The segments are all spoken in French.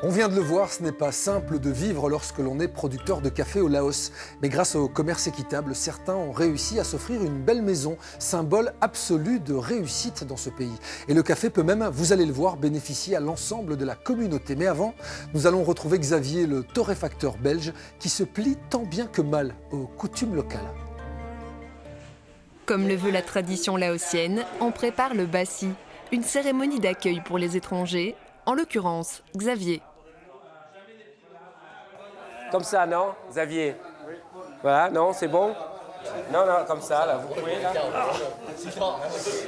On vient de le voir, ce n'est pas simple de vivre lorsque l'on est producteur de café au Laos. Mais grâce au commerce équitable, certains ont réussi à s'offrir une belle maison, symbole absolu de réussite dans ce pays. Et le café peut même, vous allez le voir, bénéficier à l'ensemble de la communauté. Mais avant, nous allons retrouver Xavier, le torréfacteur belge, qui se plie tant bien que mal aux coutumes locales. Comme le veut la tradition laotienne, on prépare le bassi, une cérémonie d'accueil pour les étrangers, en l'occurrence Xavier. Comme ça, non, Xavier? Oui. Voilà, non, c'est bon? Non, non, comme ça, là, vous pouvez, là.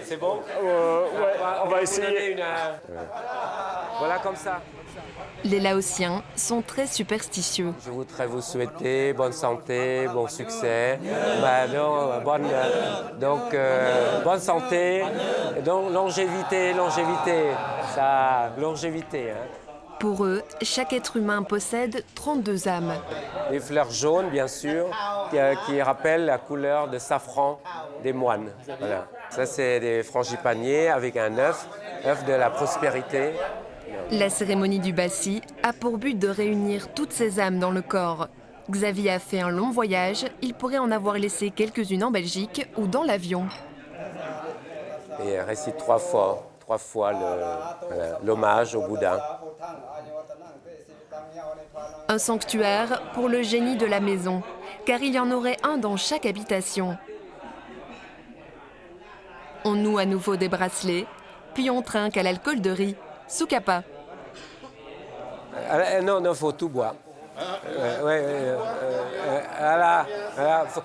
C'est bon? Ouais, on va essayer. Voilà, comme ça. Les Laotiens sont très superstitieux. Je voudrais vous souhaiter bonne santé, bon succès, bonne santé, donc longévité, longévité. Hein. Pour eux, chaque être humain possède 32 âmes. Les fleurs jaunes, bien sûr, qui rappellent la couleur de safran des moines. Voilà. Ça, c'est des frangipaniers avec un œuf de la prospérité. La cérémonie du bassi a pour but de réunir toutes ces âmes dans le corps. Xavier a fait un long voyage, il pourrait en avoir laissé quelques-unes en Belgique ou dans l'avion. Et récite trois fois l'hommage au Bouddha. Un sanctuaire pour le génie de la maison, car il y en aurait un dans chaque habitation. On noue à nouveau des bracelets, puis on trinque à l'alcool de riz, Sukapa. Non, il faut tout boire.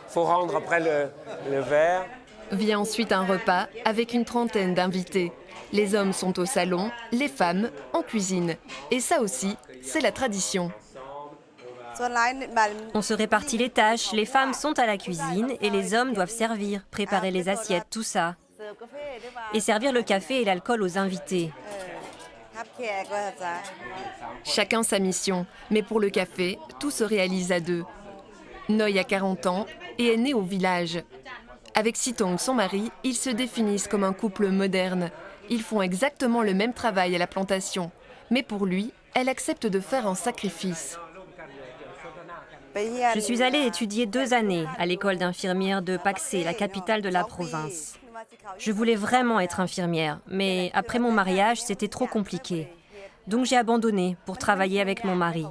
Faut rendre après le verre. Vient ensuite un repas avec une trentaine d'invités. Les hommes sont au salon, les femmes en cuisine. Et ça aussi, c'est la tradition. On se répartit les tâches, les femmes sont à la cuisine et les hommes doivent servir, préparer les assiettes, tout ça. Et servir le café et l'alcool aux invités. Chacun sa mission, mais pour le café, tout se réalise à deux. Noy a 40 ans et est né au village. Avec Sitong, son mari, ils se définissent comme un couple moderne. Ils font exactement le même travail à la plantation. Mais pour lui, elle accepte de faire un sacrifice. Je suis allée étudier 2 années à l'école d'infirmière de Paksé, la capitale de la province. Je voulais vraiment être infirmière, mais après mon mariage, c'était trop compliqué. Donc j'ai abandonné pour travailler avec mon mari.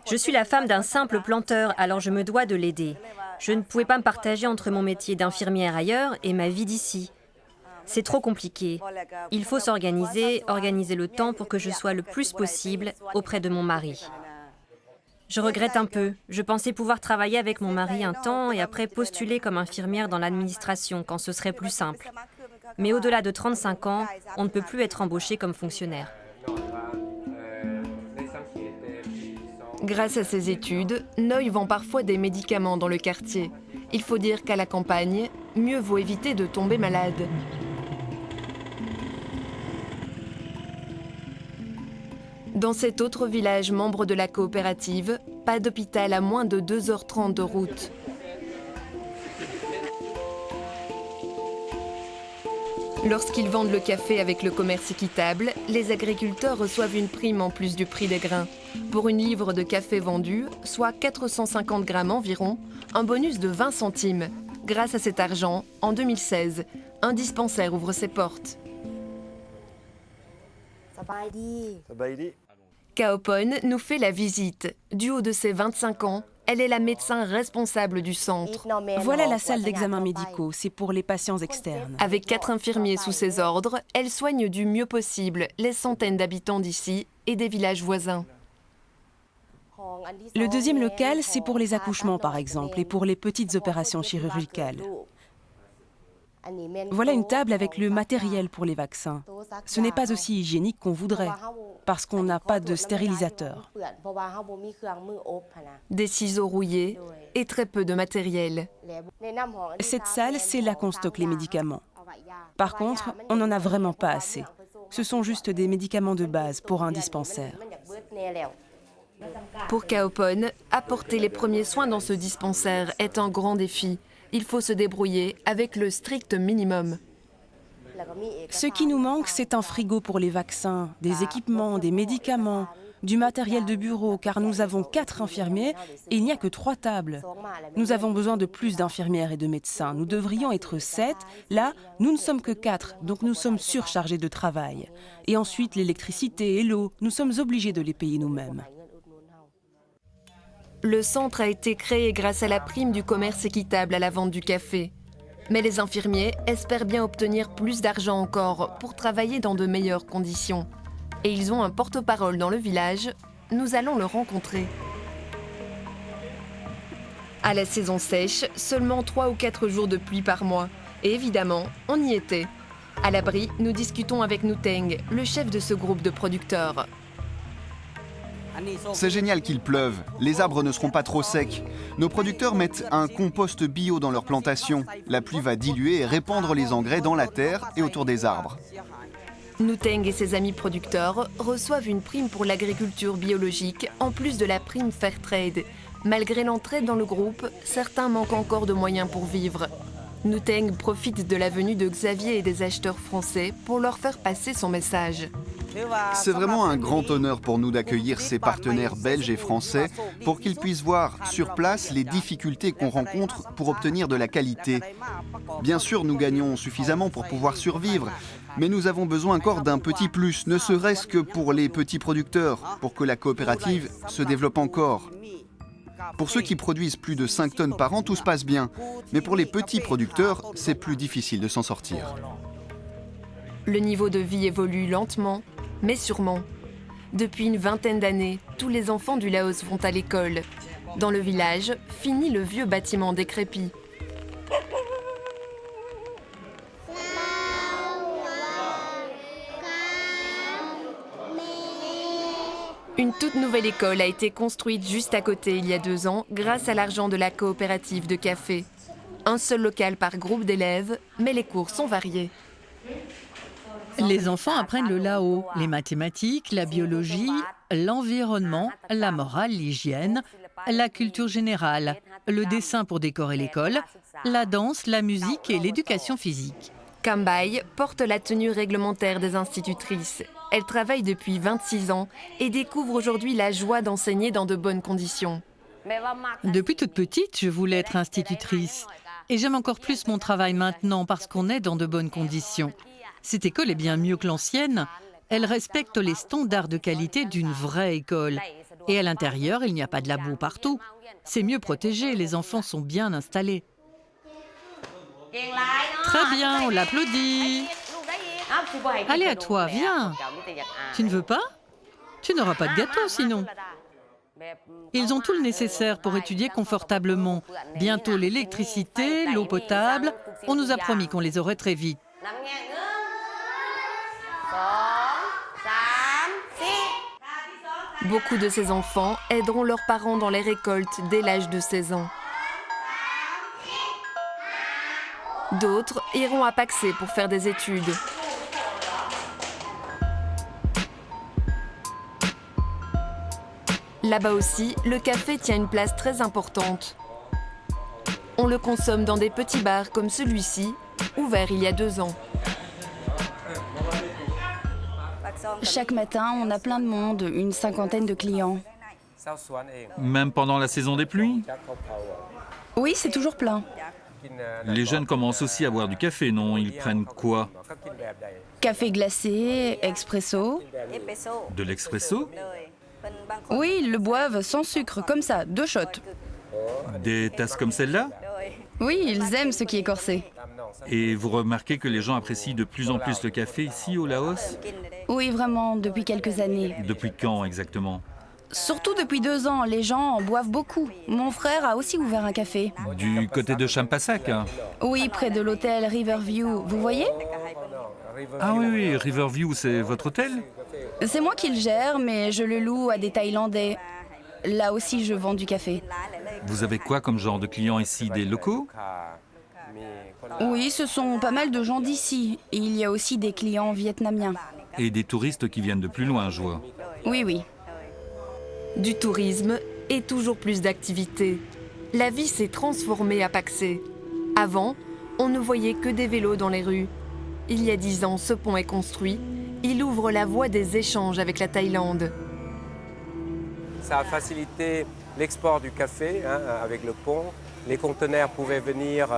Je suis la femme d'un simple planteur, alors je me dois de l'aider. Je ne pouvais pas me partager entre mon métier d'infirmière ailleurs et ma vie d'ici. C'est trop compliqué. Il faut s'organiser, organiser le temps pour que je sois le plus possible auprès de mon mari. Je regrette un peu. Je pensais pouvoir travailler avec mon mari un temps et après postuler comme infirmière dans l'administration quand ce serait plus simple. Mais au-delà de 35 ans, on ne peut plus être embauché comme fonctionnaire. Grâce à ses études, Noy vend parfois des médicaments dans le quartier. Il faut dire qu'à la campagne, mieux vaut éviter de tomber malade. Dans cet autre village membre de la coopérative, pas d'hôpital à moins de 2h30 de route. Lorsqu'ils vendent le café avec le commerce équitable, les agriculteurs reçoivent une prime en plus du prix des grains. Pour une livre de café vendue, soit 450 grammes environ, un bonus de 20 centimes. Grâce à cet argent, en 2016, un dispensaire ouvre ses portes. Kaopon nous fait la visite. Du haut de ses 25 ans, elle est la médecin responsable du centre. Voilà la salle d'examens médicaux, c'est pour les patients externes. Avec 4 infirmiers sous ses ordres, elle soigne du mieux possible les centaines d'habitants d'ici et des villages voisins. Le deuxième local, c'est pour les accouchements par exemple et pour les petites opérations chirurgicales. Voilà une table avec le matériel pour les vaccins. Ce n'est pas aussi hygiénique qu'on voudrait, parce qu'on n'a pas de stérilisateur. Des ciseaux rouillés et très peu de matériel. Cette salle, c'est là qu'on stocke les médicaments. Par contre, on n'en a vraiment pas assez. Ce sont juste des médicaments de base pour un dispensaire. Pour Kaopon, apporter les premiers soins dans ce dispensaire est un grand défi. Il faut se débrouiller avec le strict minimum. Ce qui nous manque, c'est un frigo pour les vaccins, des équipements, des médicaments, du matériel de bureau, car nous avons 4 infirmiers et il n'y a que 3 tables. Nous avons besoin de plus d'infirmières et de médecins. Nous devrions être 7. Là, nous ne sommes que 4, donc nous sommes surchargés de travail. Et ensuite, l'électricité et l'eau, nous sommes obligés de les payer nous-mêmes. Le centre a été créé grâce à la prime du commerce équitable à la vente du café. Mais les infirmiers espèrent bien obtenir plus d'argent encore pour travailler dans de meilleures conditions. Et ils ont un porte-parole dans le village. Nous allons le rencontrer. À la saison sèche, seulement 3 ou 4 jours de pluie par mois. Et évidemment, on y était. À l'abri, nous discutons avec Nuteng, le chef de ce groupe de producteurs. C'est génial qu'il pleuve, les arbres ne seront pas trop secs. Nos producteurs mettent un compost bio dans leurs plantations. La pluie va diluer et répandre les engrais dans la terre et autour des arbres. Nuteng et ses amis producteurs reçoivent une prime pour l'agriculture biologique en plus de la prime Fairtrade. Malgré l'entraide dans le groupe, certains manquent encore de moyens pour vivre. Nuteng profite de la venue de Xavier et des acheteurs français pour leur faire passer son message. C'est vraiment un grand honneur pour nous d'accueillir ces partenaires belges et français pour qu'ils puissent voir sur place les difficultés qu'on rencontre pour obtenir de la qualité. Bien sûr, nous gagnons suffisamment pour pouvoir survivre, mais nous avons besoin encore d'un petit plus, ne serait-ce que pour les petits producteurs, pour que la coopérative se développe encore. Pour ceux qui produisent plus de 5 tonnes par an, tout se passe bien. Mais pour les petits producteurs, c'est plus difficile de s'en sortir. Le niveau de vie évolue lentement, mais sûrement. Depuis une vingtaine d'années, tous les enfants du Laos vont à l'école. Dans le village, finit le vieux bâtiment décrépit. Une toute nouvelle école a été construite juste à côté il y a 2 ans grâce à l'argent de la coopérative de café. Un seul local par groupe d'élèves, mais les cours sont variés. Les enfants apprennent le lao, les mathématiques, la biologie, l'environnement, la morale, l'hygiène, la culture générale, le dessin pour décorer l'école, la danse, la musique et l'éducation physique. Kambai porte la tenue réglementaire des institutrices. Elle travaille depuis 26 ans et découvre aujourd'hui la joie d'enseigner dans de bonnes conditions. Depuis toute petite, je voulais être institutrice. Et j'aime encore plus mon travail maintenant parce qu'on est dans de bonnes conditions. Cette école est bien mieux que l'ancienne. Elle respecte les standards de qualité d'une vraie école. Et à l'intérieur, il n'y a pas de la boue partout. C'est mieux protégé, les enfants sont bien installés. Très bien, on l'applaudit. Allez à toi, viens. Tu ne veux pas? Tu n'auras pas de gâteau sinon. Ils ont tout le nécessaire pour étudier confortablement. Bientôt l'électricité, l'eau potable. On nous a promis qu'on les aurait très vite. Beaucoup de ces enfants aideront leurs parents dans les récoltes dès l'âge de 16 ans. D'autres iront à Paxé pour faire des études. Là-bas aussi, le café tient une place très importante. On le consomme dans des petits bars comme celui-ci, ouvert il y a 2 ans. Chaque matin, on a plein de monde, une 50aine de clients. Même pendant la saison des pluies? Oui, c'est toujours plein. Les jeunes commencent aussi à boire du café, non? Ils prennent quoi? Café glacé, expresso. De l'expresso? Oui, ils le boivent sans sucre, comme ça, 2 shots. Des tasses comme celle-là? Oui, ils aiment ce qui est corsé. Et vous remarquez que les gens apprécient de plus en plus le café ici au Laos? Oui, vraiment, depuis quelques années. Depuis quand exactement? Surtout depuis 2 ans, les gens en boivent beaucoup. Mon frère a aussi ouvert un café. Du côté de Champasak? Oui, près de l'hôtel Riverview. Vous voyez? Ah oui, oui, Riverview, c'est votre hôtel? C'est moi qui le gère, mais je le loue à des Thaïlandais. Là aussi, je vends du café. Vous avez quoi comme genre de clients ici? Des locaux? Oui, ce sont pas mal de gens d'ici. Et il y a aussi des clients vietnamiens. Et des touristes qui viennent de plus loin, je vois. Oui, oui. Du tourisme et toujours plus d'activités. La vie s'est transformée à Paxé. Avant, on ne voyait que des vélos dans les rues. il y a 10 ans, ce pont est construit. Il ouvre la voie des échanges avec la Thaïlande. Ça a facilité l'export du café avec le pont. Les conteneurs pouvaient venir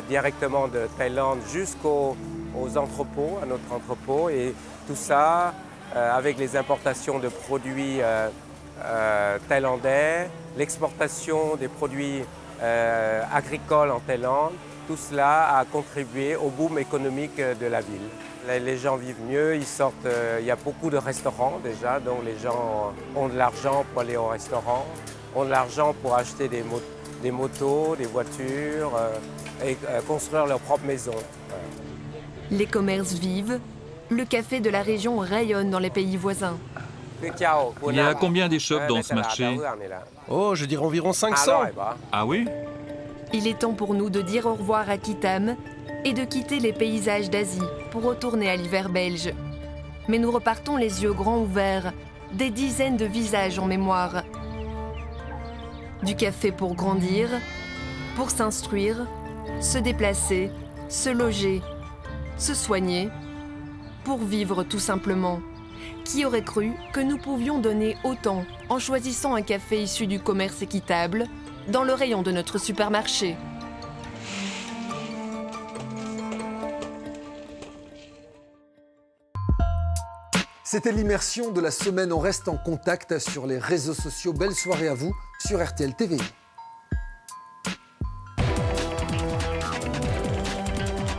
directement de Thaïlande jusqu'aux entrepôts, à notre entrepôt. Et tout ça, avec les importations de produits thaïlandais, l'exportation des produits agricoles en Thaïlande, tout cela a contribué au boom économique de la ville. Les gens vivent mieux, ils sortent, il y a beaucoup de restaurants déjà, donc les gens ont de l'argent pour aller au restaurant, ont de l'argent pour acheter des motos, des voitures et construire leur propre maison. Les commerces vivent, le café de la région rayonne dans les pays voisins. Il y a combien d'échoppes dans ce marché? Oh, je dirais environ 500. Ah oui? Il est temps pour nous de dire au revoir à Kitam et de quitter les paysages d'Asie pour retourner à l'hiver belge. Mais nous repartons les yeux grands ouverts, des dizaines de visages en mémoire. Du café pour grandir, pour s'instruire, se déplacer, se loger, se soigner, pour vivre tout simplement. Qui aurait cru que nous pouvions donner autant en choisissant un café issu du commerce équitable dans le rayon de notre supermarché? C'était l'immersion de la semaine. On reste en contact sur les réseaux sociaux. Belle soirée à vous sur RTL TVI.